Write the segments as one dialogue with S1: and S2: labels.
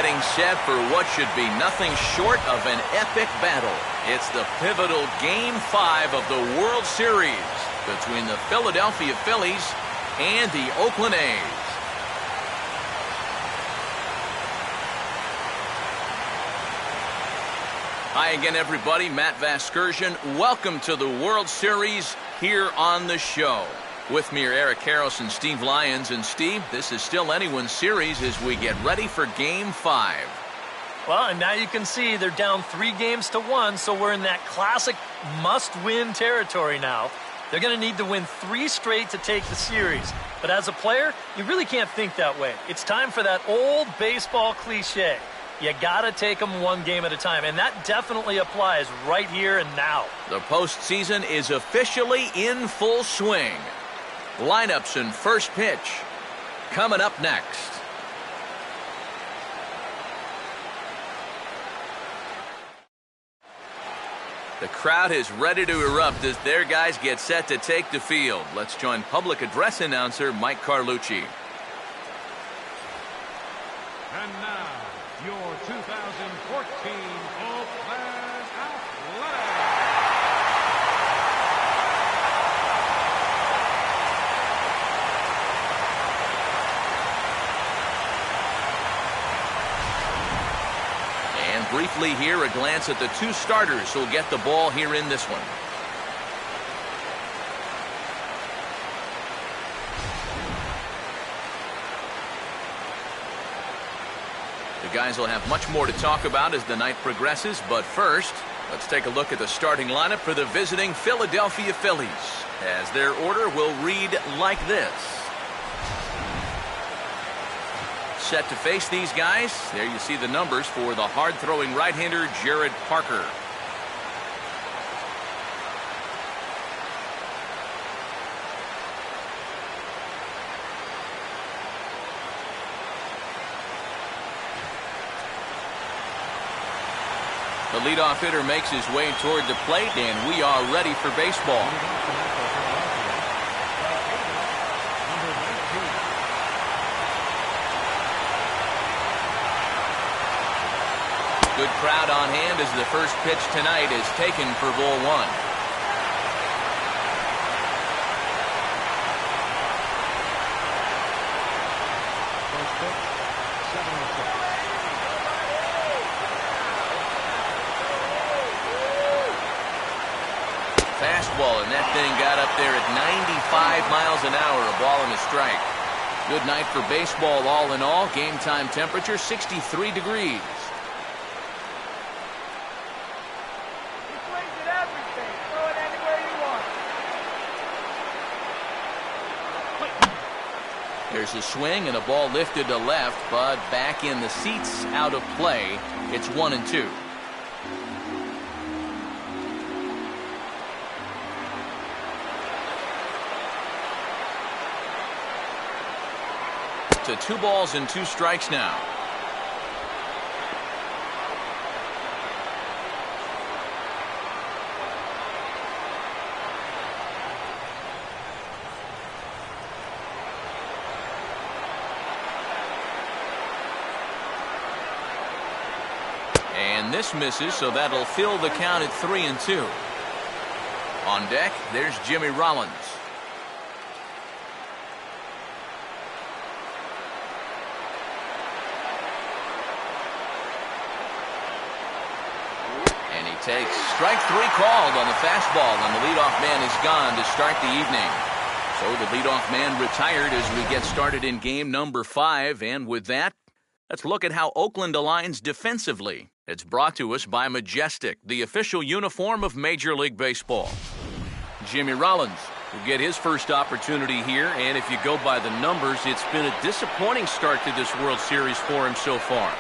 S1: getting set for what should be nothing short of an epic battle. It's the pivotal Game 5 of the World Series between the Philadelphia Phillies and the Oakland A's. Hi again, everybody. Matt Vasgersian. Welcome to the World Series here on the show. With me are Eric Karros and Steve Lyons. And Steve, this is still anyone's series as we get ready for Game 5.
S2: Well, and now you can see they're down 3-1, so we're in that classic must-win territory now. They're going to need to win 3 straight to take the series. But as a player, you really can't think that way. It's time for that old baseball cliche. You got to take them 1 game at a time, and that definitely applies right here and now.
S1: The postseason is officially in full swing. Lineups and first pitch coming up next. The crowd is ready to erupt as their guys get set to take the field. Let's join public address announcer Mike Carlucci.
S3: And now, your 2014 Oakland Athletics.
S1: And briefly here, a glance at the 2 starters who'll get the ball here in this one. The guys will have much more to talk about as the night progresses, but first, let's take a look at the starting lineup for the visiting Philadelphia Phillies, as their order will read like this. Set to face these guys, there you see the numbers for the hard-throwing right-hander Jared Parker. The leadoff hitter makes his way toward the plate, and we are ready for baseball. Good crowd on hand as the first pitch tonight is taken for ball 1. Fastball, and that thing got up there at 95 miles an hour, a ball and a strike. Good night for baseball all in all. Game time temperature 63 degrees.
S4: He swings at everything. Throw it anywhere you want.
S1: There's a swing and a ball lifted to left, but back in the seats, out of play. It's 1-2. To 2 balls and 2 strikes now. And this misses, so that'll fill the count at 3-2. On deck, there's Jimmy Rollins. Takes strike 3 called on the fastball, and the leadoff man is gone to start the evening. So the leadoff man retired as we get started in game number 5, and with that, let's look at how Oakland aligns defensively. It's brought to us by Majestic, the official uniform of Major League Baseball. Jimmy Rollins will get his first opportunity here, and if you go by the numbers, it's been a disappointing start to this World Series for him so far.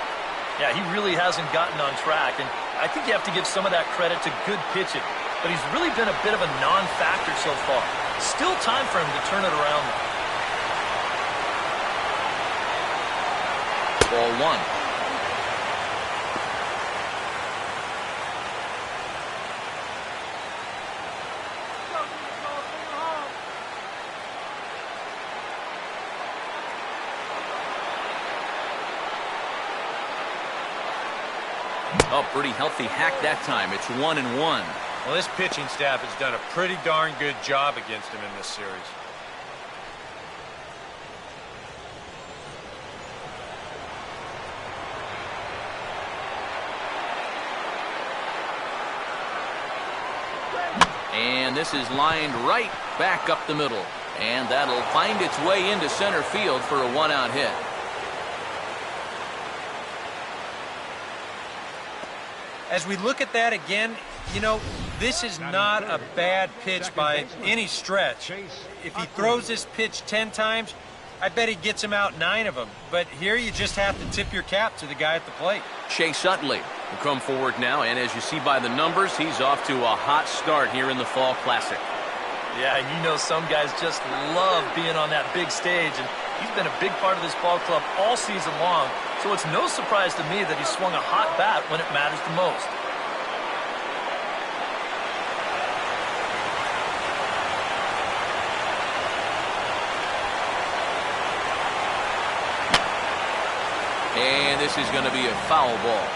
S2: Yeah, he really hasn't gotten on track, and I think you have to give some of that credit to good pitching. But he's really been a bit of a non-factor so far. Still time for him to turn it around.
S1: Ball 1. Oh, pretty healthy hack that time. It's 1-1.
S5: Well, this pitching staff has done a pretty darn good job against him in this series.
S1: And this is lined right back up the middle. And that'll find its way into center field for a one-out hit.
S5: As we look at that again, you know, this is not a bad pitch by any stretch. If he throws this pitch 10 times, I bet he gets him out 9 of them. But here you just have to tip your cap to the guy at the plate.
S1: Chase Utley will come forward now, and as you see by the numbers, he's off to a hot start here in the Fall Classic.
S2: Yeah, and you know some guys just love being on that big stage, and he's been a big part of this ball club all season long, so it's no surprise to me that he swung a hot bat when it matters the most.
S1: And this is going to be a foul ball.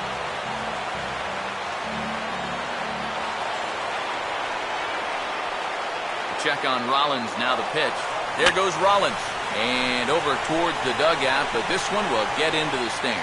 S1: Check on Rollins now, the pitch. There goes Rollins. And over towards the dugout, but this one will get into the stands.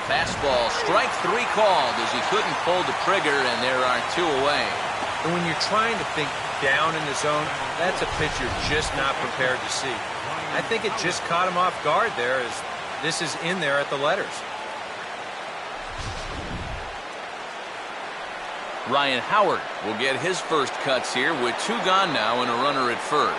S1: Fastball, strike 3 called as he couldn't pull the trigger, and there are 2 away.
S5: And when you're trying to think down in the zone, that's a pitch you're just not prepared to see. I think it just caught him off guard there as this is in there at the letters.
S1: Ryan Howard will get his first cuts here with 2 gone now and a runner at first.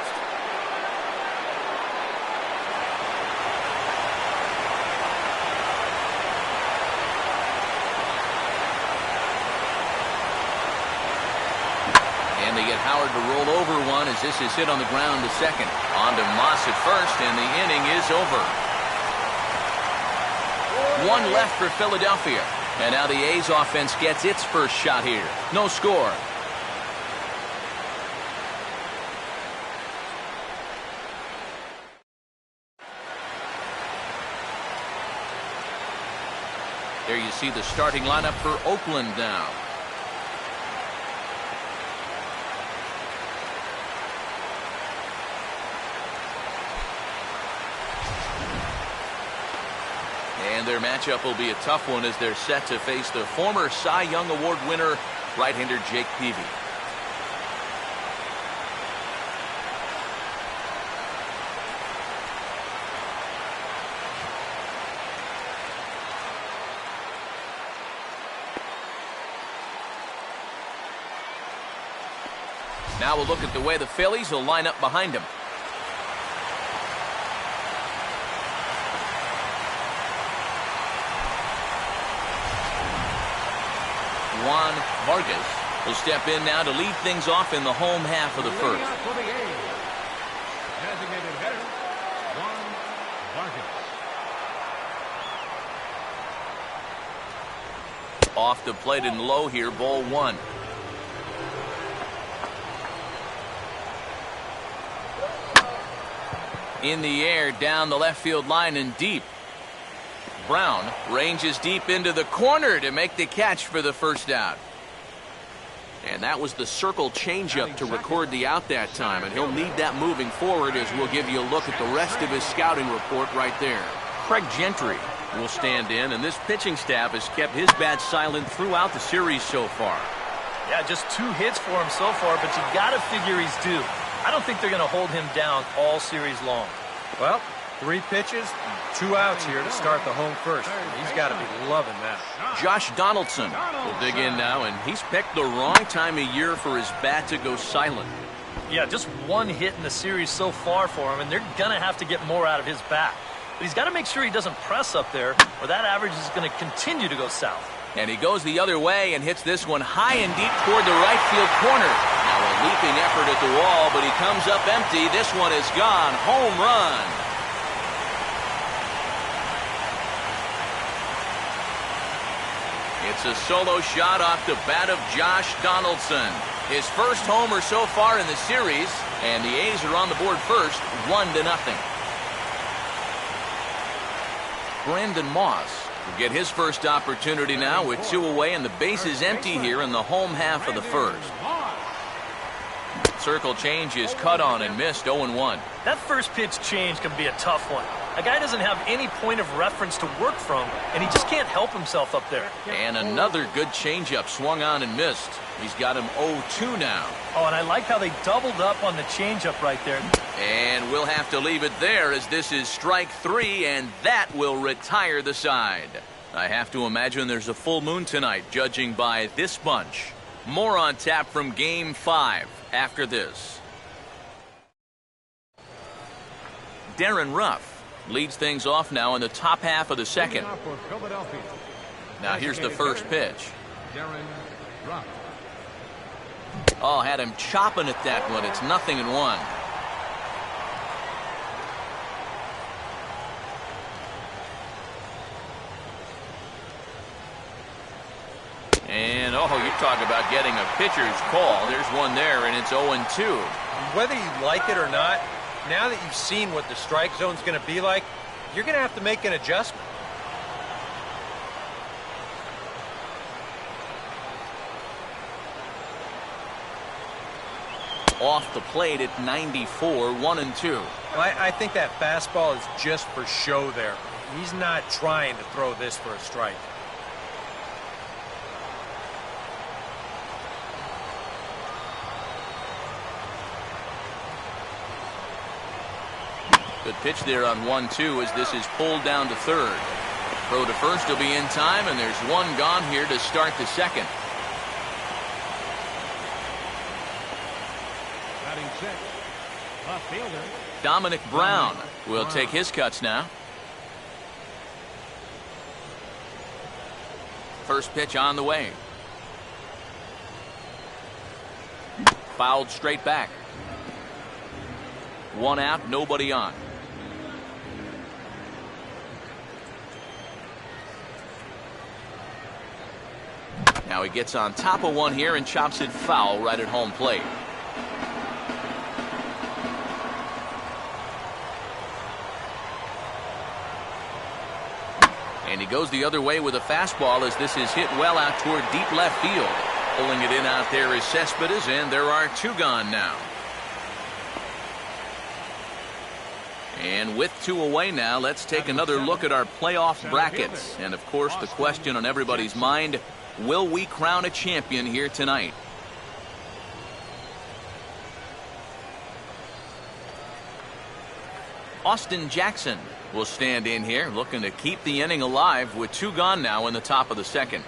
S1: And they get Howard to roll over one as this is hit on the ground to second. On to Moss at first, and the inning is over. 1 left for Philadelphia. And now the A's offense gets its first shot here. No score. There you see the starting lineup for Oakland now. And their matchup will be a tough one as they're set to face the former Cy Young Award winner, right-hander Jake Peavy. Now we'll look at the way the Phillies will line up behind him. Juan Vargas will step in now to lead things off in the home half of the first.
S3: For the A's, designated hitter, Juan Vargas.
S1: Off the plate and low here, ball 1. In the air, down the left field line and deep. Brown ranges deep into the corner to make the catch for the first out. And that was the circle changeup to record the out that time, and he'll need that moving forward as we'll give you a look at the rest of his scouting report right there. Craig Gentry will stand in, and this pitching staff has kept his bat silent throughout the series so far.
S2: Yeah, just 2 hits for him so far, but you got to figure he's due. I don't think they're going to hold him down all series long.
S5: Well, 3 pitches, 2 outs here to start the home first. He's got to be loving that.
S1: Josh Donaldson will dig in now, and he's picked the wrong time of year for his bat to go silent.
S2: Yeah, just 1 hit in the series so far for him, and they're going to have to get more out of his bat. But he's got to make sure he doesn't press up there, or that average is going to continue to go south.
S1: And he goes the other way and hits this one high and deep toward the right field corner. Now a leaping effort at the wall, but he comes up empty. This one is gone. Home run. It's a solo shot off the bat of Josh Donaldson. His first homer so far in the series, and the A's are on the board first, 1-0. Brandon Moss will get his first opportunity now with 2 away, and the base is empty here in the home half of the first. Circle change is cut on and missed, 0-1.
S2: That first pitch change can be a tough one. A guy doesn't have any point of reference to work from, and he just can't help himself up there.
S1: And another good changeup swung on and missed. He's got him 0-2 now.
S2: Oh, and I like how they doubled up on the changeup right there.
S1: And we'll have to leave it there as this is strike 3, and that will retire the side. I have to imagine there's a full moon tonight, judging by this bunch. More on tap from Game 5 after this. Darren Ruff leads things off now in the top half of the second. Now here's the first pitch.
S3: Darren Ruff.
S1: Oh, had him chopping at that one. It's 0-1. And, oh, you talk about getting a pitcher's call. There's one there, and it's 0-2.
S5: Whether you like it or not, now that you've seen what the strike zone's going to be like, you're going to have to make an adjustment.
S1: Off the plate at 94, 1-2.
S5: I think that fastball is just for show there. He's not trying to throw this for a strike.
S1: Good pitch there on 1-2 as this is pulled down to third. Throw to first will be in time, and there's one gone here to start the second.
S3: Batting sixth, left fielder.
S1: Dominic Brown will take his cuts now. First pitch on the way. Fouled straight back. 1 out, nobody on. Now he gets on top of one here and chops it foul right at home plate. And he goes the other way with a fastball as this is hit well out toward deep left field. Pulling it in out there is Cespedes, and there are 2 gone now. And with 2 away now, let's take another look at our playoff brackets. And of course, the question on everybody's mind, will we crown a champion here tonight? Austin Jackson will stand in here, looking to keep the inning alive with 2 gone now in the top of the second.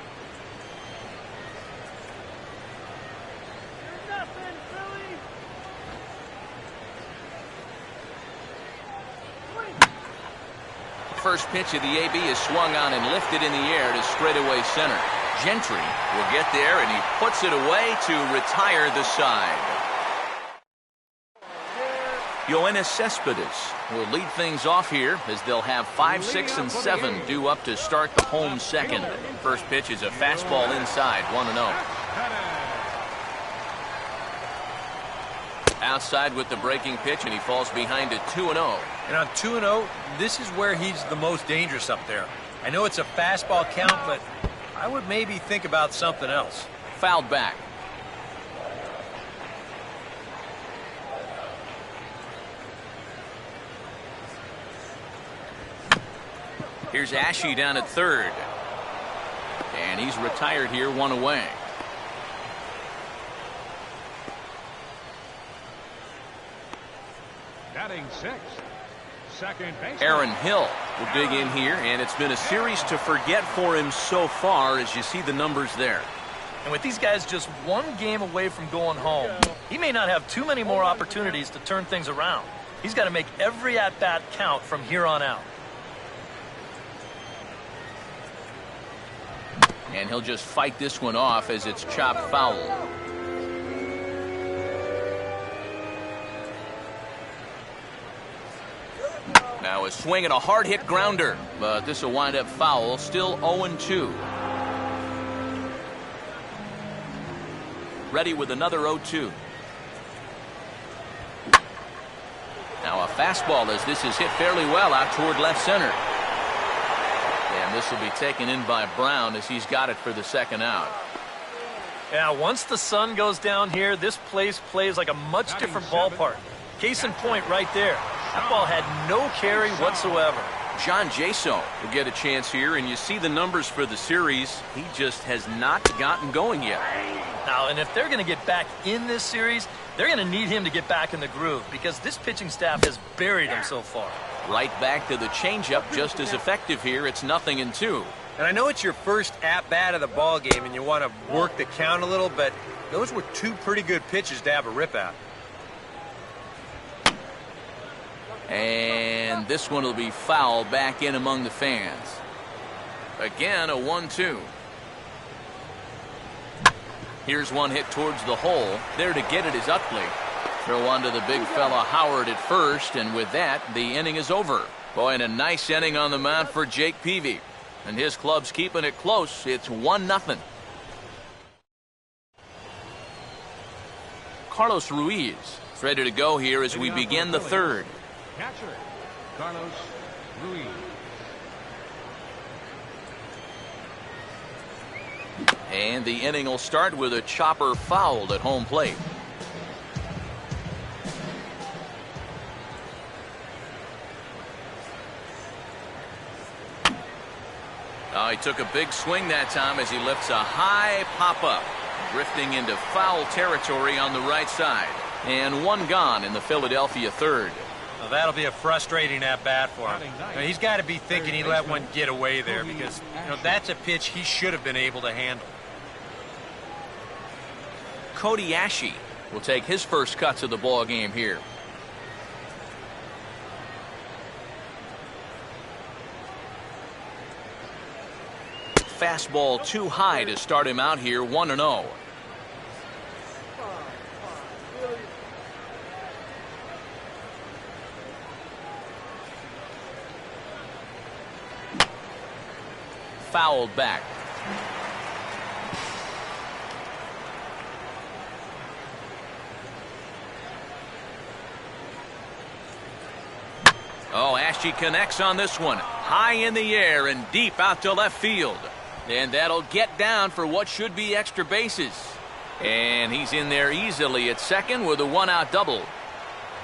S4: You're nothing, Phillies.
S1: First pitch of the AB is swung on and lifted in the air to straightaway center. Gentry will get there, and he puts it away to retire the side. Yoenis Cespedes will lead things off here as they'll have 5, 6, and 7 due up to start the home second. First pitch is a fastball inside, 1-0. Outside with the breaking pitch, and he falls behind at 2-0.
S5: And on 2-0, this is where he's the most dangerous up there. I know it's a fastball count, but I would maybe think about something else.
S1: Fouled back. Here's Ashe down at third. And he's retired here, 1 away.
S3: Batting sixth, second base.
S1: Aaron Hill will dig in here, and it's been a series to forget for him so far as you see the numbers there.
S2: And with these guys just 1 game away from going home, he may not have too many more opportunities to turn things around. He's got to make every at-bat count from here on out.
S1: And he'll just fight this one off as it's chopped foul. Now a swing and a hard hit grounder, but this will wind up foul. Still 0-2. ready with another 0-2. Now a fastball as this is hit fairly well out toward left center. And this will be taken in by Brown as he's got it for the second out.
S2: Yeah, once the sun goes down here, this place plays like a much different ballpark. Case in point right there. That ball had no carry whatsoever.
S1: John Jaso will get a chance here, and you see the numbers for the series. He just has not gotten going yet.
S2: Now, and if they're going to get back in this series, they're going to need him to get back in the groove because this pitching staff has buried him so far.
S1: Right back to the changeup, just as effective here. It's 0-2.
S5: And I know it's your first at-bat of the ball game and you want to work the count a little, but those were two pretty good pitches to have a rip at.
S1: And this one will be foul back in among the fans. Again, a 1-2. Here's one hit towards the hole. There to get it is Utley. Throw on to the big fella Howard at first, and with that, the inning is over. Boy, and a nice inning on the mound for Jake Peavy. And his club's keeping it close. It's 1-0. Carlos Ruiz is ready to go here as we begin the third.
S3: Catcher, Carlos Ruiz.
S1: And the inning will start with a chopper fouled at home plate. He took a big swing that time as he lifts a high pop-up, drifting into foul territory on the right side. And one gone in the Philadelphia third.
S5: Well, that'll be a frustrating at-bat for him. Now, he's got to be thinking he let one get away there because that's a pitch he should have been able to handle.
S1: Cody Ashe will take his first cuts of the ball game here. Fastball too high to start him out here, 1-0. Fouled back. Oh, Ashe connects on this one. High in the air and deep out to left field. And that'll get down for what should be extra bases. And he's in there easily at second with a one-out double.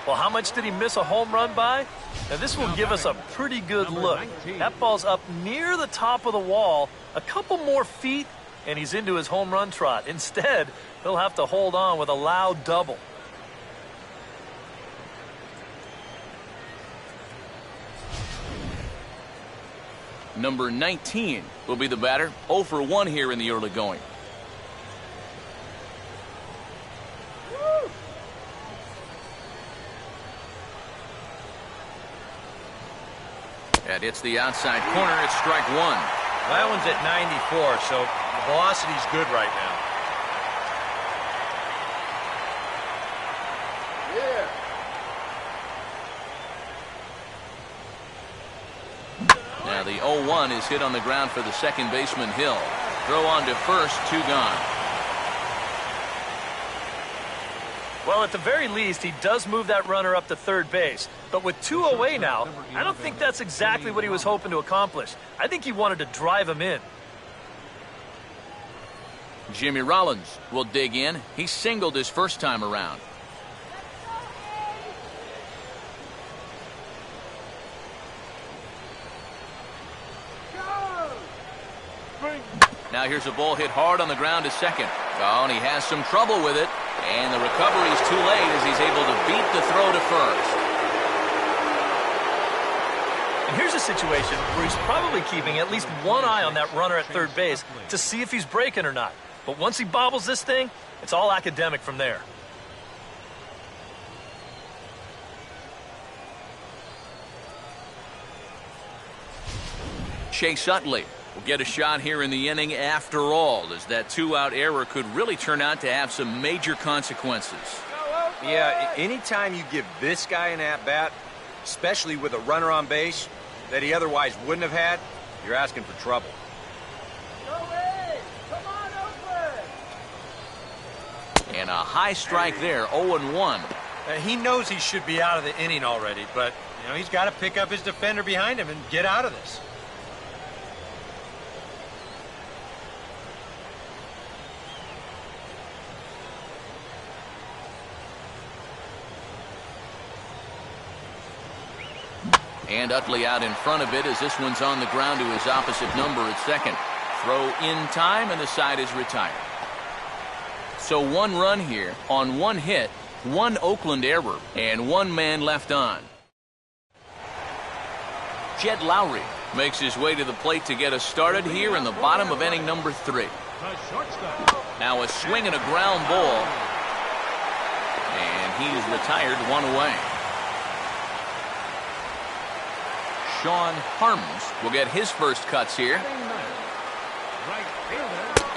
S2: Well, how much did he miss a home run by? Now, this will give us a pretty good look. That ball's up near the top of the wall, a couple more feet, and he's into his home run trot. Instead, he'll have to hold on with a loud double.
S1: Number 19 will be the batter. 0 for 1 here in the early going. That hits the outside corner. It's strike one.
S5: Well, that one's at 94, so the velocity's good right now.
S1: Now the 0-1 is hit on the ground for the second baseman Hill. Throw on to first, 2 gone.
S2: Well, at the very least, he does move that runner up to third base. But with 2 away now, I don't think that's exactly what he was hoping to accomplish. I think he wanted to drive him in.
S1: Jimmy Rollins will dig in. He singled his first time around. Now here's a ball hit hard on the ground to second. Oh, and he has some trouble with it. And the recovery is too late as he's able to beat the throw to first.
S2: And here's a situation where he's probably keeping at least one eye on that runner at third base to see if he's breaking or not. But once he bobbles this thing, it's all academic from there.
S1: Chase Utley will get a shot here in the inning after all, as that 2-out error could really turn out to have some major consequences.
S5: Yeah, anytime you give this guy an at-bat, especially with a runner on base that he otherwise wouldn't have had, you're asking for trouble.
S1: And a high strike there, 0-1.
S5: He knows he should be out of the inning already, but he's got to pick up his defender behind him and get out of this.
S1: And Utley out in front of it as this one's on the ground to his opposite number at second. Throw in time, and the side is retired. So 1 run here on 1 hit, 1 Oakland error, and 1 man left on. Jed Lowry makes his way to the plate to get us started here in the bottom of inning number 3. Now a swing and a ground ball, and he's retired 1 away. Sean Harms will get his first cuts here.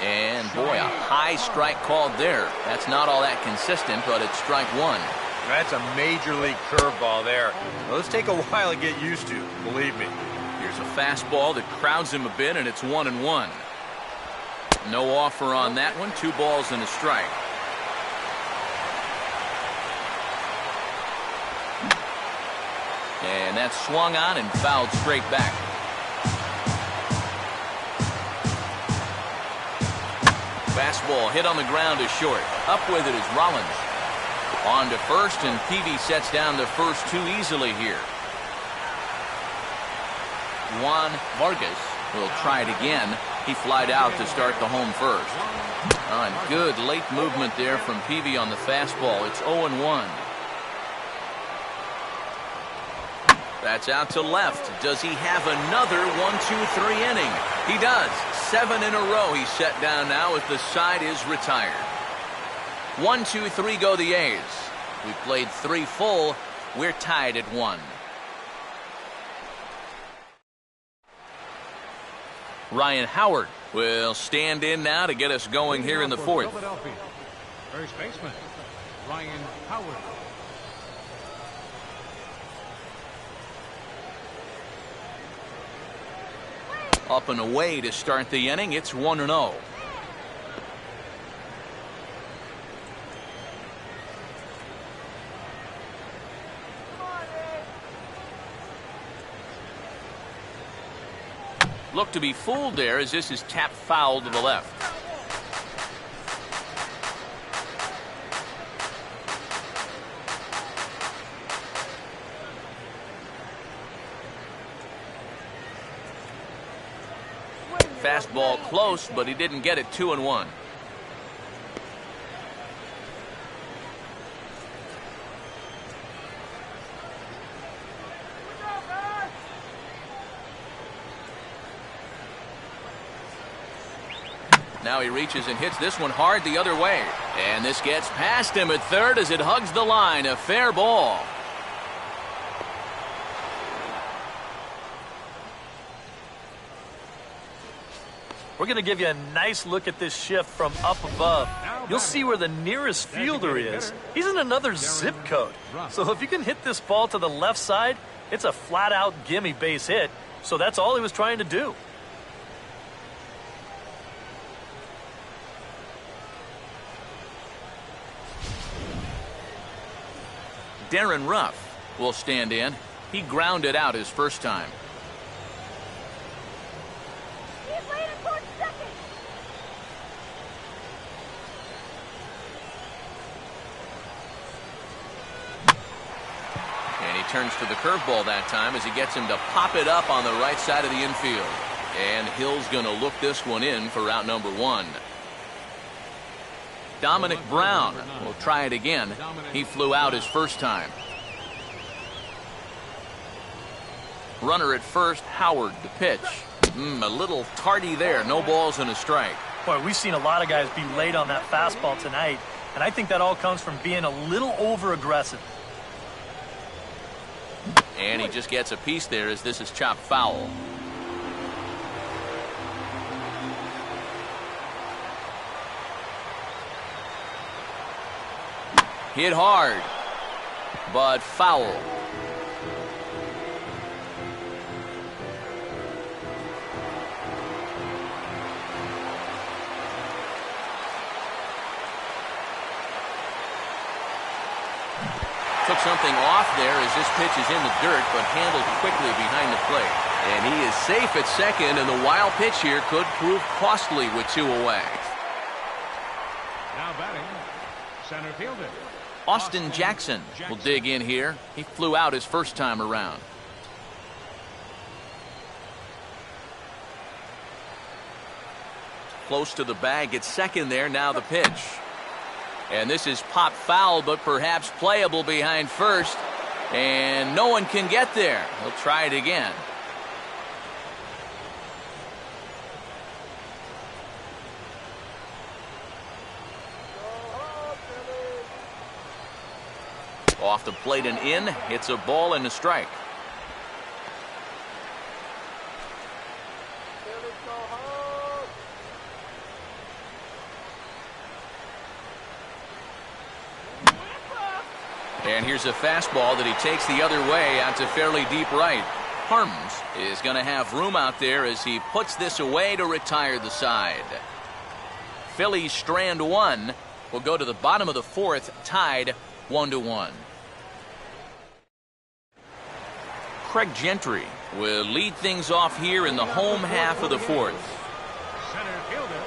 S1: And boy, a high strike called there. That's not all that consistent, but it's strike 1.
S5: That's a major league curveball there. Those take a while to get used to, believe me.
S1: Here's a fastball that crowds him a bit, and it's 1-1. No offer on that one. 2 balls and a strike. And that's swung on and fouled straight back. Fastball hit on the ground to short. Up with it is Rollins. On to first, and Peavy sets down the first 2 easily here. Juan Vargas will try it again. He flied out to start the home first. And good late movement there from Peavy on the fastball. It's 0-1. That's out to left. Does he have another 1-2-3 inning? He does. 7 in a row he's set down now as the side is retired. 1-2-3 go the A's. We played 3 full. We're tied at 1. Ryan Howard will stand in now to get us going here in the 4th.
S3: First baseman, Ryan Howard.
S1: Up and away to start the inning. It's 1-0. Look to be fooled there as this is tapped foul to the left. Fastball close, but he didn't get it. 2-1. Now he reaches and hits this one hard the other way. And this gets past him at third as it hugs the line. A fair ball.
S2: We're going to give you a nice look at this shift from up above. You'll see where the nearest fielder is. He's in another zip code. So if you can hit this ball to the left side, it's a flat-out gimme base hit. So that's all he was trying to do.
S1: Darren Ruff will stand in. He grounded out his first time. And he turns to the curveball that time as he gets him to pop it up on the right side of the infield. And Hill's going to look this one in for out number 1. Dominic Brown will try it again. He flew out his first time. Runner at first, Howard, the pitch. A little tardy there. No balls and a strike.
S2: Boy, we've seen a lot of guys be late on that fastball tonight, and I think that all comes from being a little over-aggressive.
S1: And he just gets a piece there as this is chopped foul. Hit hard, but foul. took something off there as this pitch is in the dirt, but handled quickly behind the plate. And he is safe at second, and the wild pitch here could prove costly with 2 away.
S3: Now batting, center fielder.
S1: Austin Jackson will dig in here. He flew out his first time around. Close to the bag at second there. Now the pitch. And this is pop foul, but perhaps playable behind first. And no one can get there. He'll try it again. Off the plate and in. It's a ball and a strike. And here's a fastball that he takes the other way out to fairly deep right. Harms is going to have room out there as he puts this away to retire the side. Phillies strand 1 will go to the bottom of the 4th, tied 1-1. Craig Gentry will lead things off here in the home half of the 4th.
S3: Center fielder.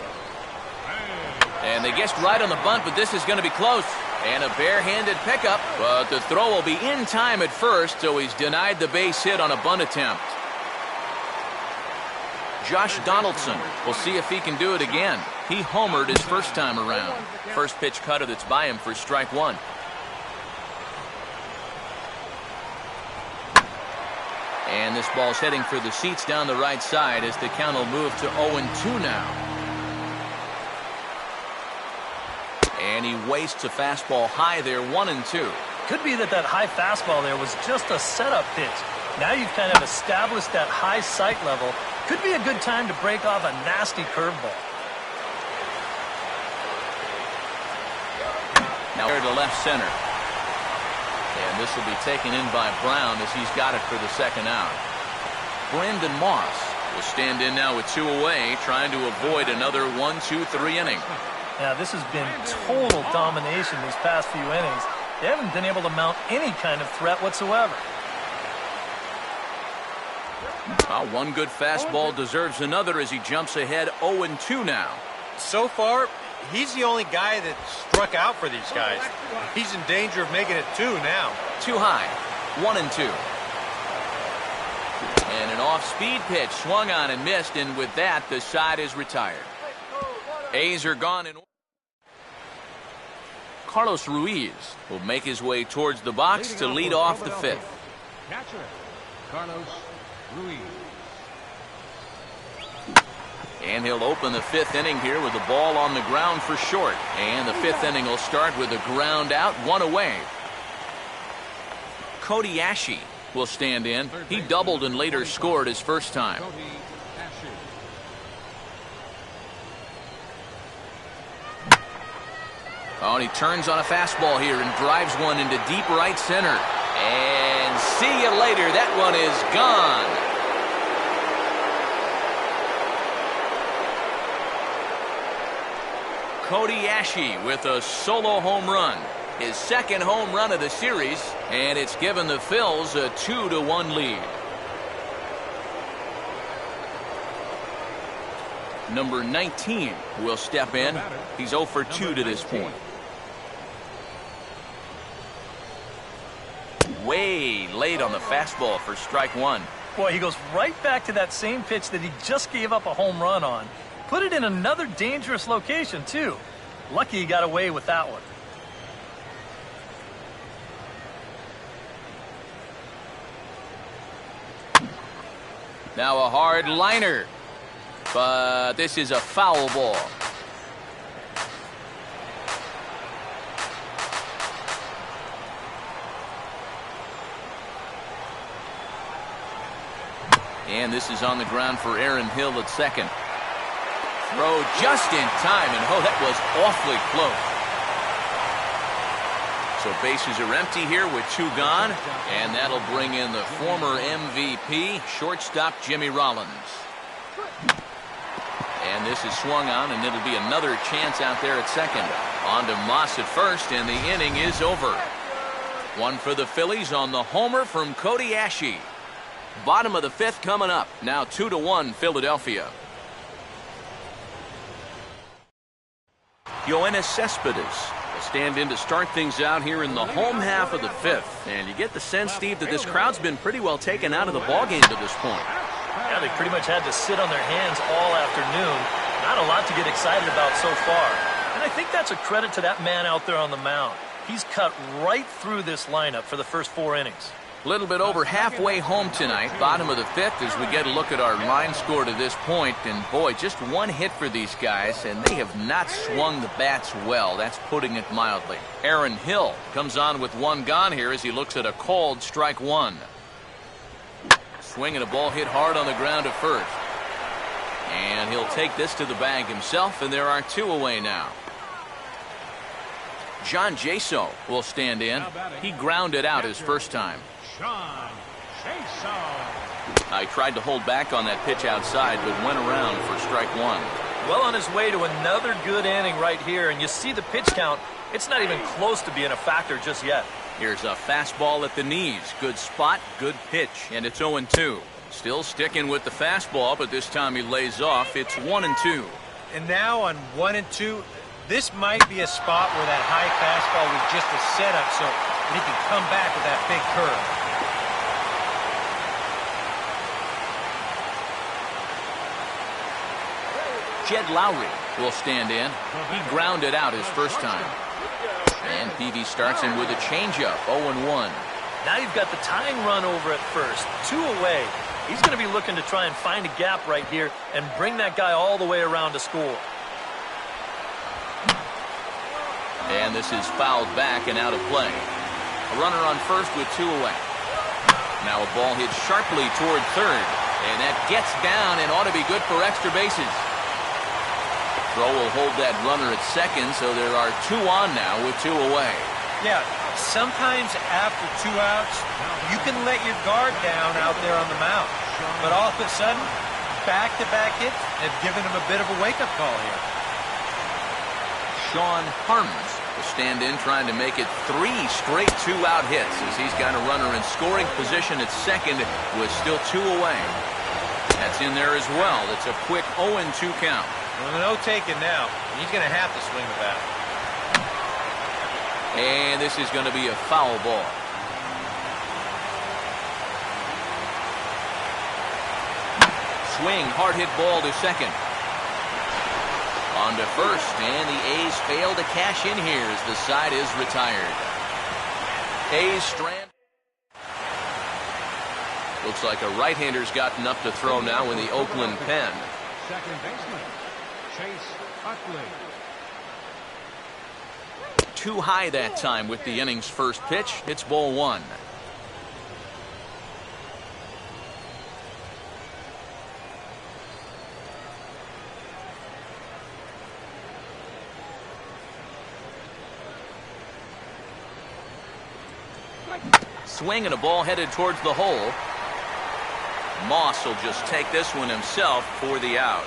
S1: And they guessed right on the bunt, but this is going to be close. And a barehanded pickup, but the throw will be in time at first, so he's denied the base hit on a bunt attempt. Josh Donaldson will see if he can do it again. He homered his first time around. First pitch cutter that's by him for strike 1. And this ball's heading for the seats down the right side as the count will move to 0-2 now. And he wastes a fastball high there, 1-2.
S2: Could be that high fastball there was just a setup pitch. Now you've kind of established that high sight level. Could be a good time to break off a nasty curveball.
S1: Now to left center. And this will be taken in by Brown as he's got it for the second out. Brandon Moss will stand in now with 2 away, trying to avoid another 1-2-3 inning.
S2: Now, this has been total domination these past few innings. They haven't been able to mount any kind of threat whatsoever.
S1: Well, one good fastball deserves another as he jumps ahead 0-2 now.
S5: So far, he's the only guy that struck out for these guys. He's in danger of making it 2 now.
S1: Too high, 1-2. And an off-speed pitch swung on and missed, and with that, the side is retired. A's are gone. Carlos Ruiz will make his way towards the box to lead off the 5th.
S3: Catcher, Carlos Ruiz.
S1: And he'll open the 5th inning here with the ball on the ground for short. And the 5th inning will start with a ground out, 1 away. Cody Ashe will stand in. He doubled and later scored his first time. Oh, and he turns on a fastball here and drives one into deep right center. And see you later. That one is gone. Cody Ashe with a solo home run. His second home run of the series, and it's given the Phils a 2-1 lead. Number 19 will step in. He's 0 for 2 to this point. Way late on the fastball for strike 1.
S2: Boy, he goes right back to that same pitch that he just gave up a home run on. Put it in another dangerous location, too. Lucky he got away with that one.
S1: Now a hard liner. But this is a foul ball. And this is on the ground for Aaron Hill at second. Throw just in time, and oh, that was awfully close. So bases are empty here with 2 gone, and that'll bring in the former MVP, shortstop Jimmy Rollins. And this is swung on, and it'll be another chance out there at second. On to Moss at first, and the inning is over. One for the Phillies on the homer from Cody Ashe. Bottom of the fifth coming up. Now 2-1 Philadelphia. Yoenis Cespedes will stand in to start things out here in the home half of the fifth. And you get the sense, Steve, that this crowd's been pretty well taken out of the ballgame to this point.
S2: Yeah, they pretty much had to sit on their hands all afternoon. Not a lot to get excited about so far. And I think that's a credit to that man out there on the mound. He's cut right through this lineup for the first 4 innings.
S1: A little bit over halfway home tonight, bottom of the fifth, as we get a look at our line score to this point. And boy, just one hit for these guys, and they have not swung the bats well. That's putting it mildly. Aaron Hill comes on with one gone here as he looks at a called strike one. Swinging a ball hit hard on the ground at first. And he'll take this to the bag himself, and there are 2 away now. John Jaso will stand in. He grounded out his first time. I tried to hold back on that pitch outside, but went around for strike one.
S2: Well on his way to another good inning right here, and you see the pitch count. It's not even close to being a factor just yet.
S1: Here's a fastball at the knees. Good spot, good pitch, and it's 0-2. Still sticking with the fastball, but this time he lays off. It's 1-2.
S5: And now on 1-2, this might be a spot where that high fastball was just a setup so that he can come back with that big curve.
S1: Jed Lowry will stand in. He grounded out his first time. And Peavy starts in with a changeup, 0-1.
S2: Now you've got the tying run over at first, 2 away. He's going to be looking to try and find a gap right here and bring that guy all the way around to score.
S1: And this is fouled back and out of play. A runner on first with 2 away. Now a ball hit sharply toward third. And that gets down and ought to be good for extra bases. Throw will hold that runner at second, so there are 2 on now with 2 away.
S5: Yeah, sometimes after 2 outs, you can let your guard down out there on the mound. But all of a sudden, back-to-back hits have given him a bit of a wake-up call here.
S1: Sean Harms will stand in trying to make it 3 straight 2-out hits as he's got a runner in scoring position at second with still 2 away. That's in there as well. It's a quick 0-2 count.
S5: Well, no taking now. He's going to have to swing the bat.
S1: And this is going to be a foul ball. Swing, hard hit ball to second. On to first, and the A's fail to cash in here as the side is retired. A's strand. Looks like a right-hander's gotten up to throw now in the Oakland pen.
S3: Second baseman, Chase Utley.
S1: Too high that time with the inning's first pitch. It's ball 1. Swing and a ball headed towards the hole. Moss will just take this one himself for the out.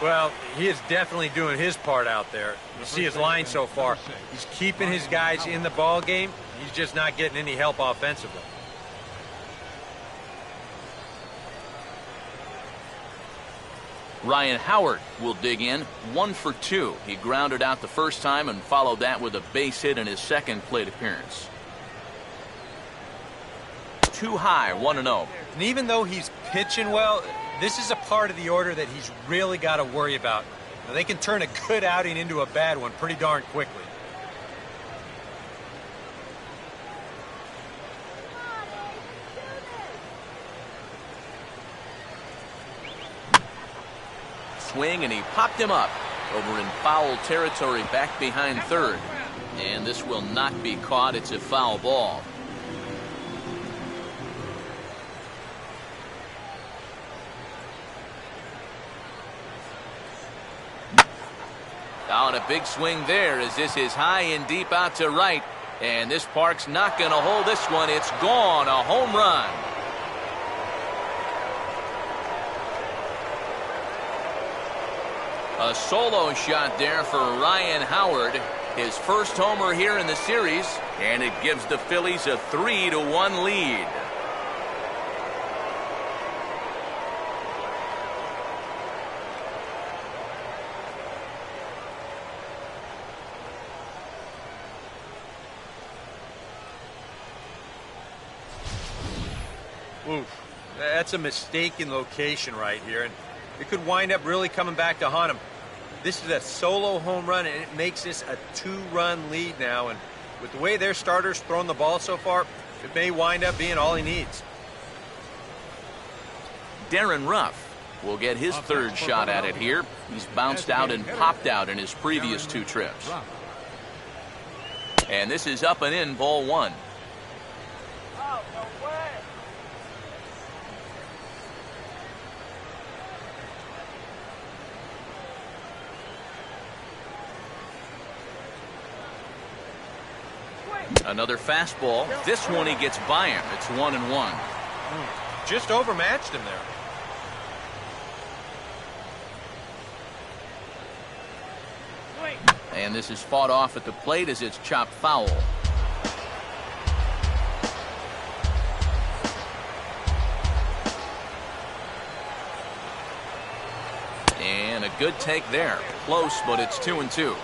S5: Well, he is definitely doing his part out there. You see his line so far. He's keeping his guys in the ball game. He's just not getting any help offensively.
S1: Ryan Howard will dig in, 1 for 2. He grounded out the first time and followed that with a base hit in his second plate appearance. Too high, 1-0.
S5: And even though he's pitching well, this is a part of the order that he's really got to worry about. Now, they can turn a good outing into a bad one pretty darn quickly.
S1: Swing, and he popped him up over in foul territory back behind third. And this will not be caught. It's a foul ball. On a big swing there as this is high and deep out to right. And this park's not going to hold this one. It's gone. A home run. A solo shot there for Ryan Howard. His first homer here in the series. And it gives the Phillies a 3-1 lead.
S5: Oof, that's a mistaken location right here, and it could wind up really coming back to haunt him. This is a solo home run, and it makes this a 2-run lead now, and with the way their starters thrown the ball so far, it may wind up being all he needs.
S1: Darren Ruff will get his third shot at it here. He's bounced out and popped out in his previous 2 trips. And this is up and in, ball 1.
S4: Oh, no way.
S1: Another fastball. This one he gets by him. It's 1-1.
S5: Just overmatched him there.
S1: And this is fought off at the plate as it's chopped foul. And a good take there. Close, but it's 2-2.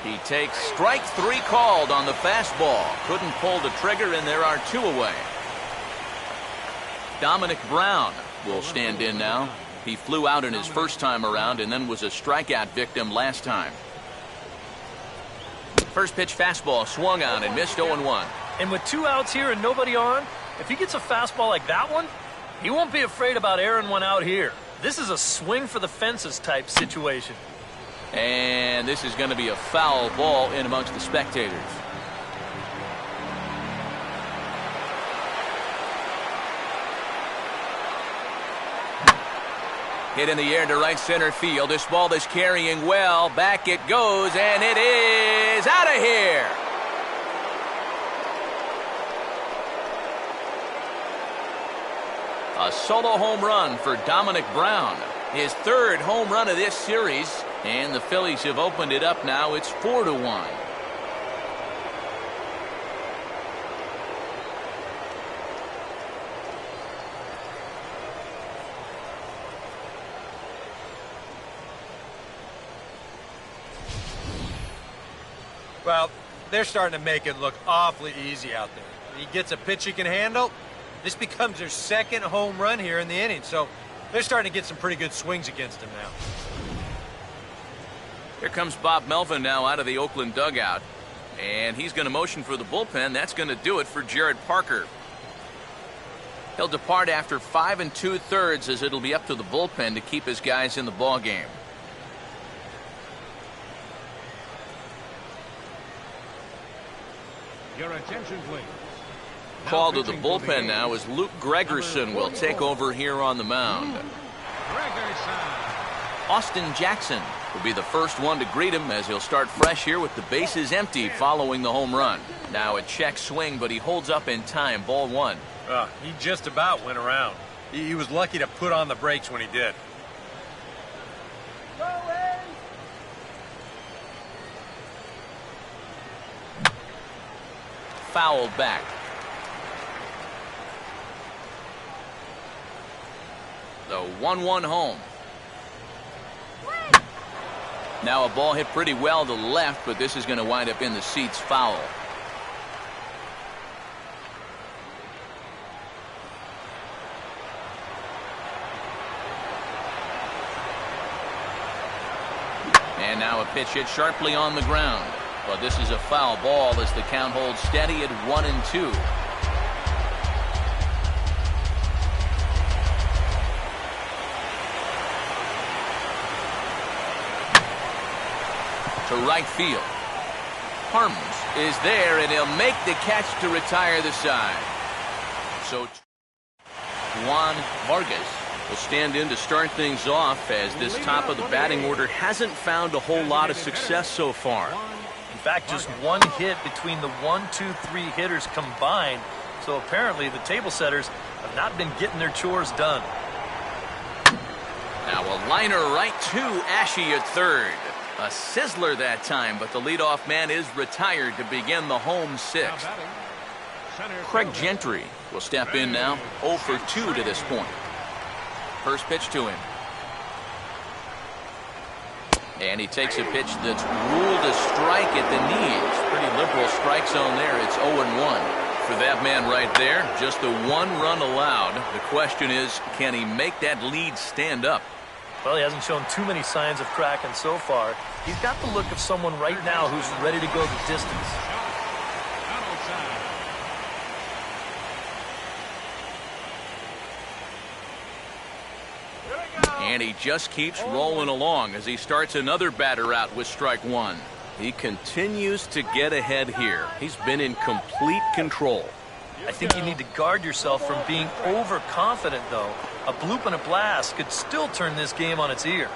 S1: He takes strike 3 called on the fastball. Couldn't pull the trigger, and there are 2 away. Dominic Brown will stand in now. He flew out in his first time around and then was a strikeout victim last time. First pitch fastball swung on and missed 0-1.
S2: And with 2 outs here and nobody on, if he gets a fastball like that one, he won't be afraid about airing one out here. This is a swing for the fences type situation.
S1: And this is going to be a foul ball in amongst the spectators. Hit in the air to right center field. This ball is carrying well. Back it goes, and it is out of here. A solo home run for Dominic Brown. His 3rd home run of this series. And the Phillies have opened it up now. It's 4-1.
S5: Well, they're starting to make it look awfully easy out there. He gets a pitch he can handle. This becomes their 2nd home run here in the inning, so they're starting to get some pretty good swings against him now.
S1: Here comes Bob Melvin now out of the Oakland dugout. And he's going to motion for the bullpen. That's going to do it for Jared Parker. He'll depart after 5 2/3 as it'll be up to the bullpen to keep his guys in the ballgame.
S3: Your attention, please.
S1: Call to the bullpen now as Luke Gregerson will take over here on the mound. Austin Jackson will be the first one to greet him as he'll start fresh here with the bases empty following the home run. Now a check swing, but he holds up in time. Ball 1.
S5: He just about went around. He was lucky to put on the brakes when he did.
S1: Fouled back. The 1-1 home. Now a ball hit pretty well to the left, but this is going to wind up in the seats foul. And now a pitch hit sharply on the ground. But this is a foul ball as the count holds steady at 1-2. To right field. Harms is there, and he'll make the catch to retire the side. So Juan Vargas will stand in to start things off as this top of the batting order hasn't found a whole lot of success so far.
S2: In fact, just 1 hit between the 1, 2, 3 hitters combined. So apparently the table setters have not been getting their chores done.
S1: Now a liner right to Ashe at third. A sizzler that time, but the leadoff man is retired to begin the home sixth. Craig Gentry will step in now, 0 for 2 to this point. First pitch to him. And he takes a pitch that's ruled a strike at the knees. Pretty liberal strike zone there. It's 0-1. For that man right there, just the 1 run allowed. The question is, can he make that lead stand up?
S2: Well, he hasn't shown too many signs of cracking so far. He's got the look of someone right now who's ready to go the distance.
S1: And he just keeps rolling along as he starts another batter out with strike 1. He continues to get ahead here. He's been in complete control.
S2: I think you need to guard yourself from being overconfident, though. A bloop and a blast could still turn this game on its ear.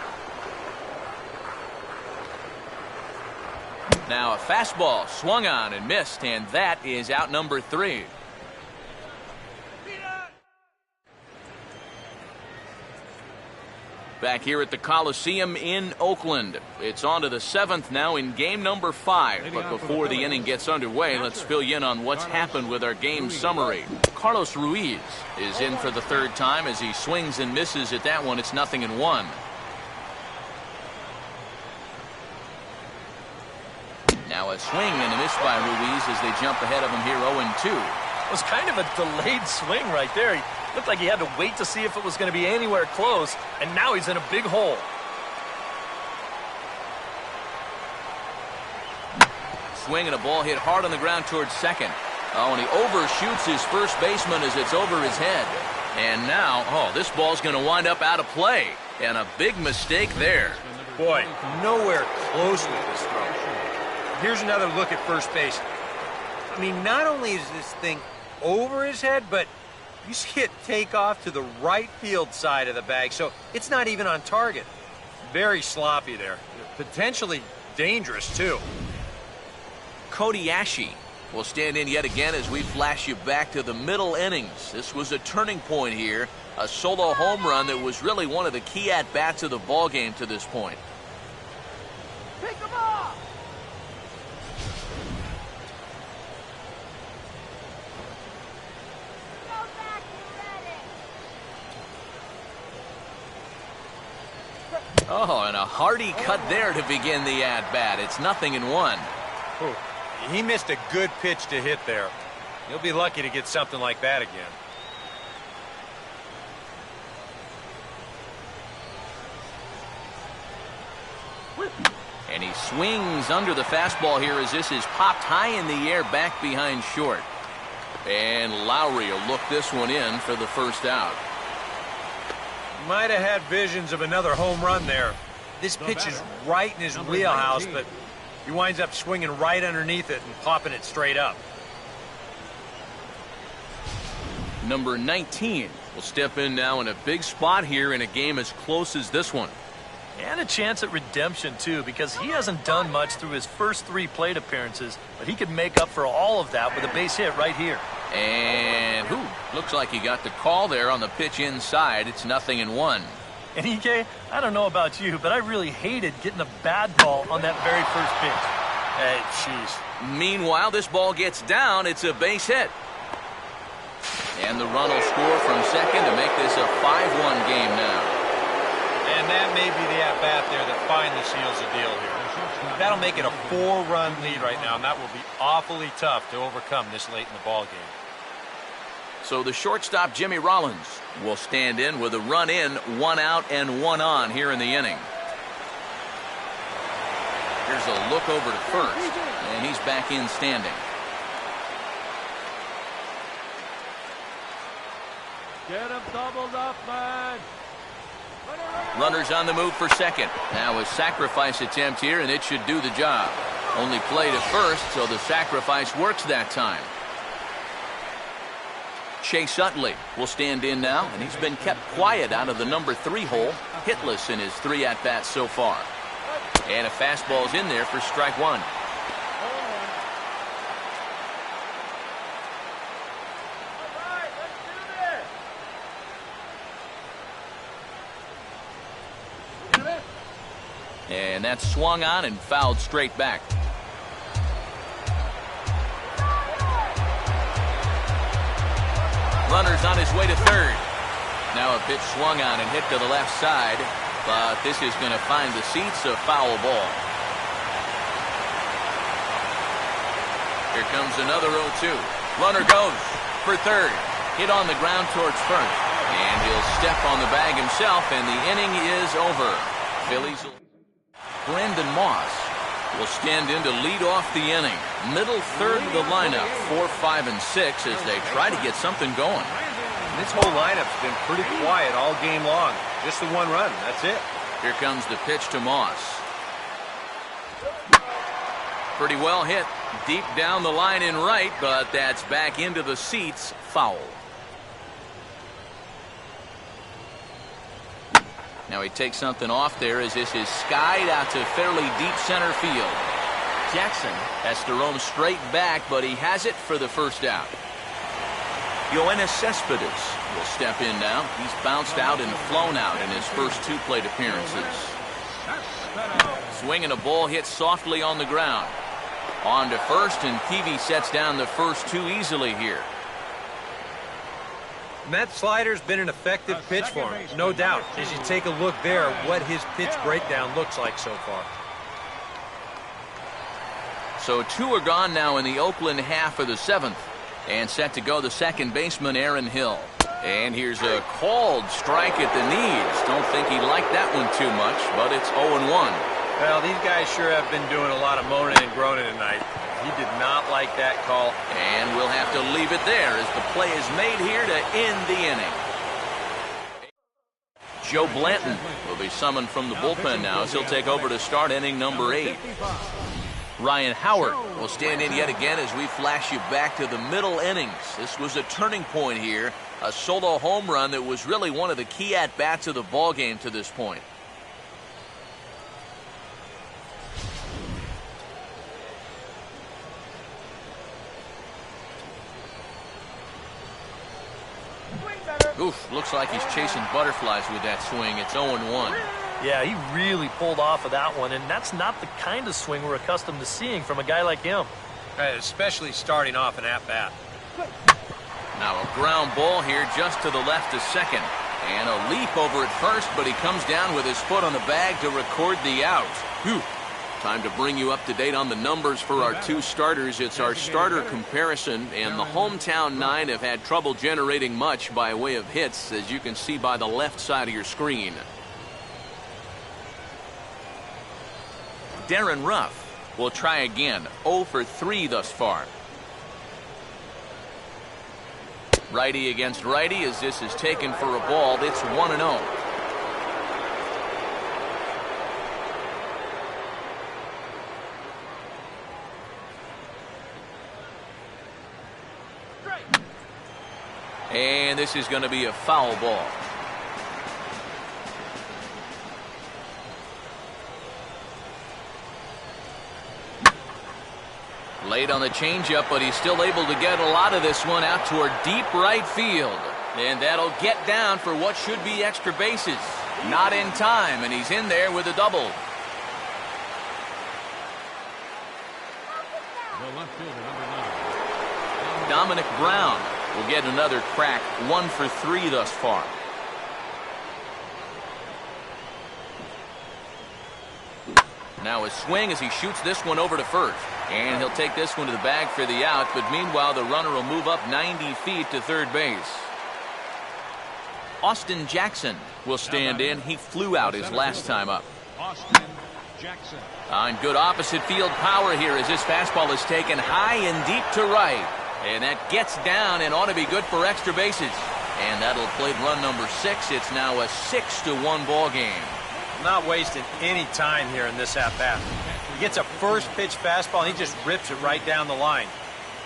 S1: Now a fastball swung on and missed, and that is out number 3. Back here at the Coliseum in Oakland. It's on to the 7th now in game number 5. But before the inning gets underway, let's fill you in on what's happened with our game summary. Carlos Ruiz is in for the 3rd time as he swings and misses at that one. It's 0-1. Now a swing and a miss by Ruiz as they jump ahead of him here 0-2.
S2: It was kind of a delayed swing right there. He looked like he had to wait to see if it was going to be anywhere close, and now he's in a big hole.
S1: Swing and a ball hit hard on the ground towards second. Oh, and he overshoots his first baseman as it's over his head. And now, this ball's going to wind up out of play. And a big mistake there.
S5: Boy, nowhere close with this throw. Here's another look at first base. I mean, not only is this thing over his head, but you see it take off to the right field side of the bag, so it's not even on target. Very sloppy there. Potentially dangerous, too.
S1: Cody Ashe will stand in yet again as we flash you back to the middle innings. This was a turning point here. A solo home run that was really one of the key at-bats of the ballgame to this point.
S4: Pick him off!
S1: Oh, and a hearty cut there to begin the at-bat. It's 0-1.
S5: Ooh, he missed a good pitch to hit there. He'll be lucky to get something like that again.
S1: And he swings under the fastball here as this is popped high in the air back behind short. And Lowry will look this one in for the first out.
S5: Might have had visions of another home run there. This pitch is right in his wheelhouse, but he winds up swinging right underneath it and popping it straight up.
S1: Number 19 will step in now in a big spot here in a game as close as this one.
S2: And a chance at redemption, too, because he hasn't done much through his first 3 plate appearances, but he could make up for all of that with a base hit right here.
S1: And looks like he got the call there on the pitch inside. It's 0-1.
S2: And EK, I don't know about you, but I really hated getting a bad call on that very first pitch.
S5: Hey, jeez.
S1: Meanwhile, this ball gets down. It's a base hit. And the run will score from second to make this a 5-1 game now.
S5: And that may be the at-bat there that finally seals the deal here. That'll make it a 4-run lead right now, and that will be awfully tough to overcome this late in the ball game.
S1: So the shortstop, Jimmy Rollins, will stand in with a run in, 1 out and 1 on here in the inning. Here's a look over to first, and he's back in standing.
S4: Get him doubled up, man.
S1: Runners on the move for second. Now a sacrifice attempt here, and it should do the job. Only play to first, so the sacrifice works that time. Chase Utley will stand in now, and he's been kept quiet out of the number 3 hole, hitless in his 3 at-bats so far. And a fastball's in there for strike 1. And that's swung on and fouled straight back. Runner's on his way to third. Now a pitch swung on and hit to the left side, but this is going to find the seats, a foul ball. Here comes another 0-2. Runner goes for third. Hit on the ground towards first. And he'll step on the bag himself, and the inning is over. Phillies. Brandon Moss will stand in to lead off the inning. Middle third of the lineup, 4, 5, and 6 as they try to get something going.
S6: This whole lineup's been pretty quiet all game long. Just the one run, that's it.
S1: Here comes the pitch to Moss. Pretty well hit. Deep down the line in right, but that's back into the seats. Foul. Now he takes something off there as this is skied out to fairly deep center field. Jackson has to roam straight back, but he has it for the first out. Yoenis Cespedes will step in now. He's bounced out and flown out in his first 2 plate appearances. Swinging a ball hit softly on the ground. On to first, and Peavy sets down the first 2 easily here.
S5: And that slider's been an effective pitch for him, no doubt. As you take a look there, what his pitch breakdown looks like so far.
S1: So 2 are gone now in the Oakland half of the 7th. And set to go the second baseman, Aaron Hill. And here's a called strike at the knees. Don't think he liked that one too much, but it's 0-1.
S5: Well, these guys sure have been doing a lot of moaning and groaning tonight. He did not like that call.
S1: And we'll have to leave it there as the play is made here to end the inning. Joe Blanton will be summoned from the bullpen now as he'll take over to start inning number 8. Ryan Howard will stand in yet again as we flash you back to the middle innings. This was a turning point here, a solo home run that was really one of the key at-bats of the ballgame to this point. Oof, looks like he's chasing butterflies with that swing. It's 0-1.
S2: Yeah, he really pulled off of that one, and that's not the kind of swing we're accustomed to seeing from a guy like him.
S5: Especially starting off an at-bat.
S1: Now a ground ball here just to the left of second. And a leap over at first, but he comes down with his foot on the bag to record the out. Whew. Time to bring you up to date on the numbers for our 2 starters. It's our starter comparison, and the hometown 9 have had trouble generating much by way of hits, as you can see by the left side of your screen. Darren Ruff will try again. 0 for 3 thus far. Righty against righty as this is taken for a ball. It's 1-0. And this is going to be a foul ball. Late on the changeup, but he's still able to get a lot of this one out toward deep right field. And that'll get down for what should be extra bases. Not in time, and he's in there with a double.
S3: The left fielder, number 9.
S1: Dominic Brown will get another crack. 1 for 3 thus far. Now a swing as he shoots this one over to first. And he'll take this one to the bag for the out, but meanwhile the runner will move up 90 feet to third base. Austin Jackson will stand in. He flew out his last time up.
S3: Austin Jackson.
S1: On good opposite field power here as this fastball is taken high and deep to right. And that gets down and ought to be good for extra bases. And that'll play run number 6. It's now a 6-1 ball game.
S5: Not wasting any time here in this at-bat. He gets a first pitch fastball and he just rips it right down the line.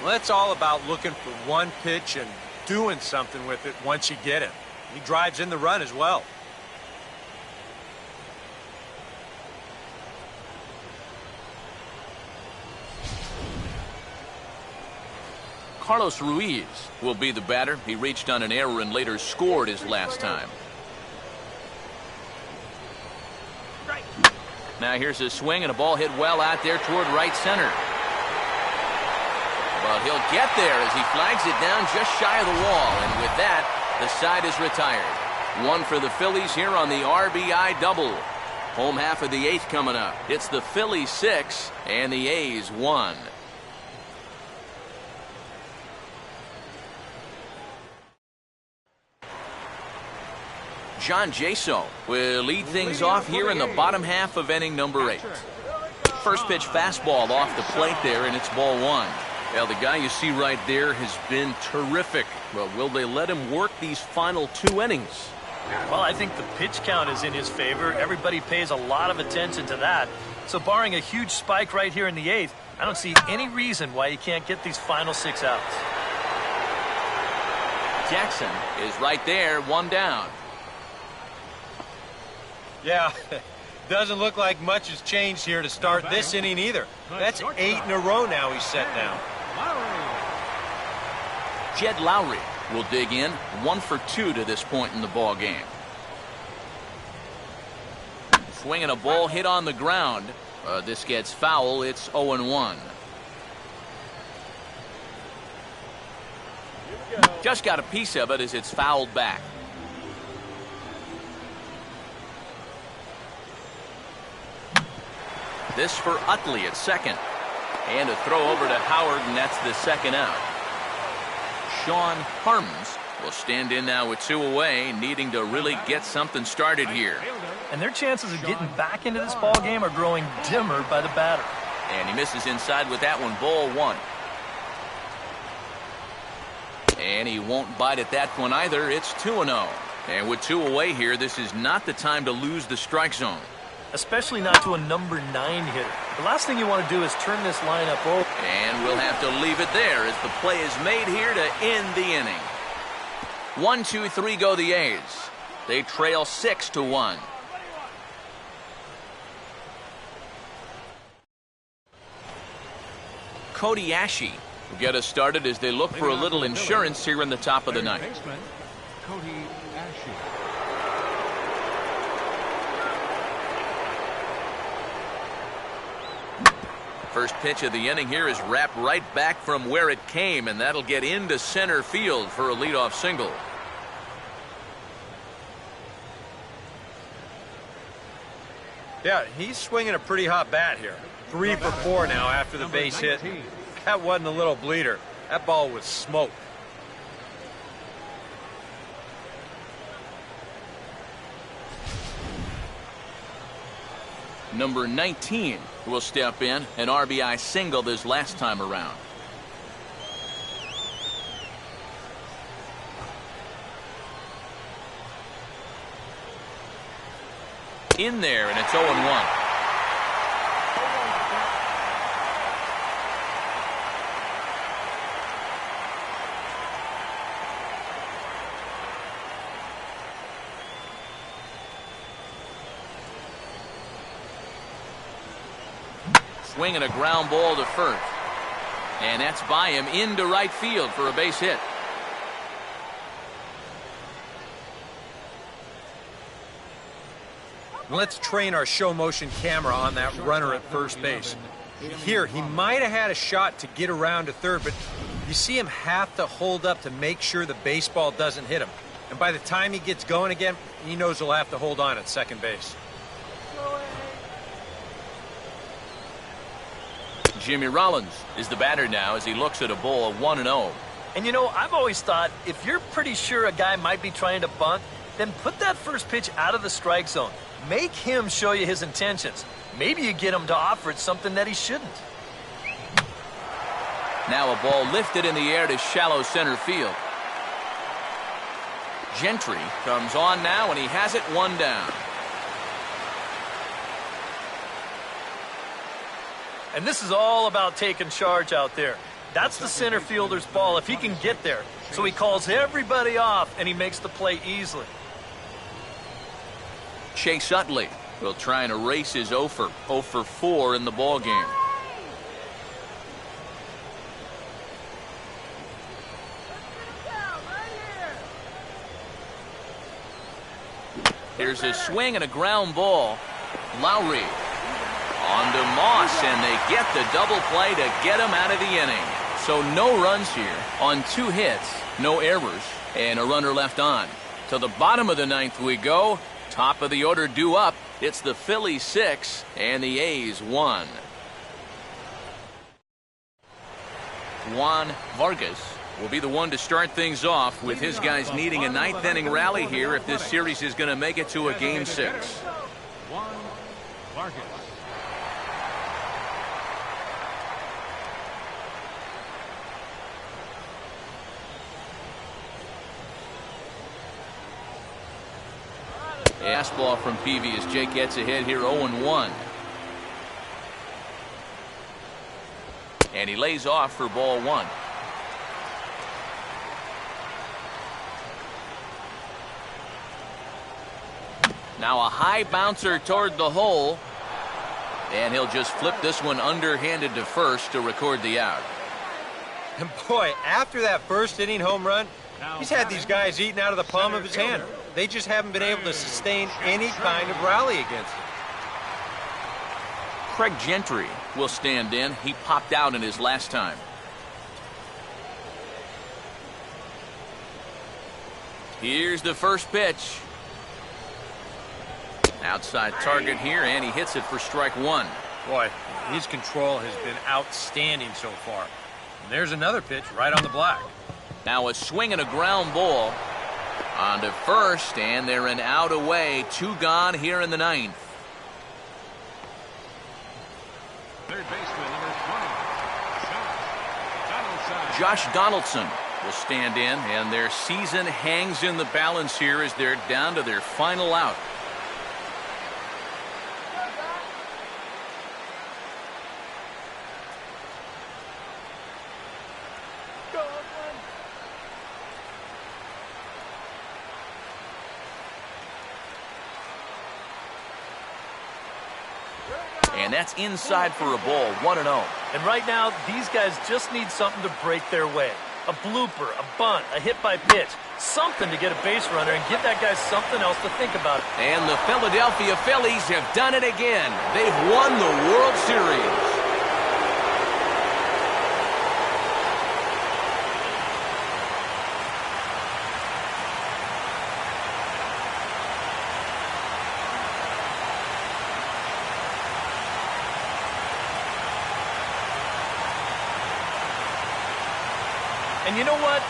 S5: Well, that's all about looking for one pitch and doing something with it once you get it. He drives in the run as well.
S1: Carlos Ruiz will be the batter. He reached on an error and later scored his last time. Now here's a swing and a ball hit well out there toward right center. But he'll get there as he flags it down just shy of the wall. And with that, the side is retired. One for the Phillies here on the RBI double. Home half of the 8th coming up. It's the Phillies 6 and the A's 1. John Jaso will lead things off here in the bottom half of inning number 8. First pitch fastball off the plate there, and it's ball 1. Well, the guy you see right there has been terrific. Well, will they let him work these final 2 innings?
S2: Well, I think the pitch count is in his favor. Everybody pays a lot of attention to that. So barring a huge spike right here in the 8th, I don't see any reason why he can't get these final 6 outs.
S1: Jackson is right there, 1 down.
S5: Yeah, doesn't look like much has changed here to start this inning either. That's 8 in a row now he's set down.
S1: Jed Lowry will dig in, 1 for 2 to this point in the ball game. Swinging a ball hit on the ground. This gets foul. It's 0-1. Just got a piece of it as it's fouled back. This for Utley at second. And a throw over to Howard, and that's the second out. Sean Harms will stand in now with 2 away, needing to really get something started here.
S2: And their chances of getting back into this ball game are growing dimmer by the batter.
S1: And he misses inside with that one, ball 1. And he won't bite at that one either. It's 2-0. And with 2 away here, this is not the time to lose the strike zone.
S2: Especially not to a number 9 hitter. The last thing you want to do is turn this lineup over.
S1: And we'll have to leave it there as the play is made here to end the inning. 1, 2, 3 go the A's. They trail 6-1. Cody Ashe will get us started as they look for a little insurance here in the top of the 9th.
S3: Cody Ashe.
S1: First pitch of the inning here is wrapped right back from where it came, and that'll get into center field for a leadoff single.
S5: Yeah, he's swinging a pretty hot bat here. 3 for 4 now after the base hit. That wasn't a little bleeder. That ball was smoke.
S1: Number 19 will step in, an RBI single this last time around. In there, and it's 0-1. Swinging a ground ball to first. And that's by him into right field for a base hit.
S5: Let's train our show motion camera on that runner at first base. Here, he might have had a shot to get around to third, but you see him have to hold up to make sure the baseball doesn't hit him. And by the time he gets going again, he knows he'll have to hold on at second base.
S1: Jimmy Rollins is the batter now as he looks at a ball 1-0.
S2: And you know, I've always thought if you're pretty sure a guy might be trying to bunt, then put that first pitch out of the strike zone. Make him show you his intentions. Maybe you get him to offer it something that he shouldn't.
S1: Now a ball lifted in the air to shallow center field. Gentry comes on now, and he has it 1 down.
S2: And this is all about taking charge out there. That's the center fielder's ball if he can get there. So he calls everybody off, and he makes the play easily.
S1: Chase Utley will try and erase his 0 for 4 in the ball game. Here's a swing and a ground ball. Lowry to Moss, and they get the double play to get him out of the inning. So no runs here on 2 hits, no errors, and a runner left on. To the bottom of the 9th we go. Top of the order due up. It's the Phillies 6 and the A's 1. Juan Vargas will be the one to start things off, with his guys needing a 9th inning rally here if this series is going to make it to a Game 6.
S3: Juan Vargas.
S1: Fastball from Peavy as Jake gets ahead here 0-1. And he lays off for ball 1. Now a high bouncer toward the hole. And he'll just flip this one underhanded to first to record the out.
S5: And boy, after that first inning home run, he's had these guys eating out of the palm of his hand. They just haven't been able to sustain any kind of rally against him.
S1: Craig Gentry will stand in. He popped out in his last time. Here's the first pitch. Outside target here, and he hits it for strike 1.
S5: Boy, his control has been outstanding so far. And there's another pitch right on the block.
S1: Now a swing and a ground ball on to first, and they're an out away. 2 gone here in the 9th.
S3: Third baseman, number 20. Donaldson.
S1: Josh Donaldson will stand in, and their season hangs in the balance here as they're down to their final out. And that's inside for a ball, 1-0.
S2: And right now, these guys just need something to break their way. A blooper, a bunt, a hit by pitch, something to get a base runner and give that guy something else to think about.
S1: And the Philadelphia Phillies have done it again. They've won the World Series.
S2: And you know what?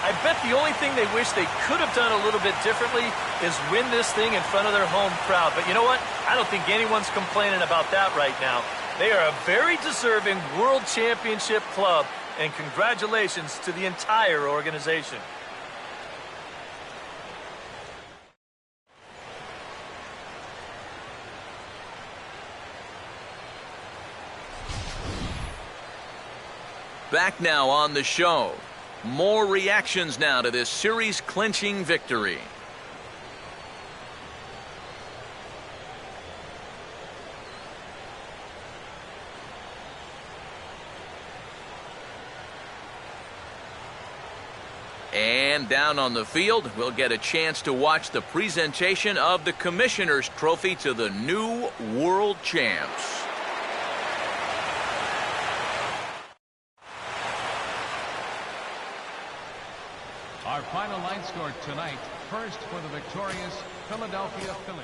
S2: I bet the only thing they wish they could have done a little bit differently is win this thing in front of their home crowd. But you know what? I don't think anyone's complaining about that right now. They are a very deserving World Championship club, and congratulations to the entire organization.
S1: Back now on the show. More reactions now to this series-clinching victory. And down on the field, we'll get a chance to watch the presentation of the Commissioner's Trophy to the new World Champs.
S3: Our final line score tonight, first for the victorious Philadelphia Phillies.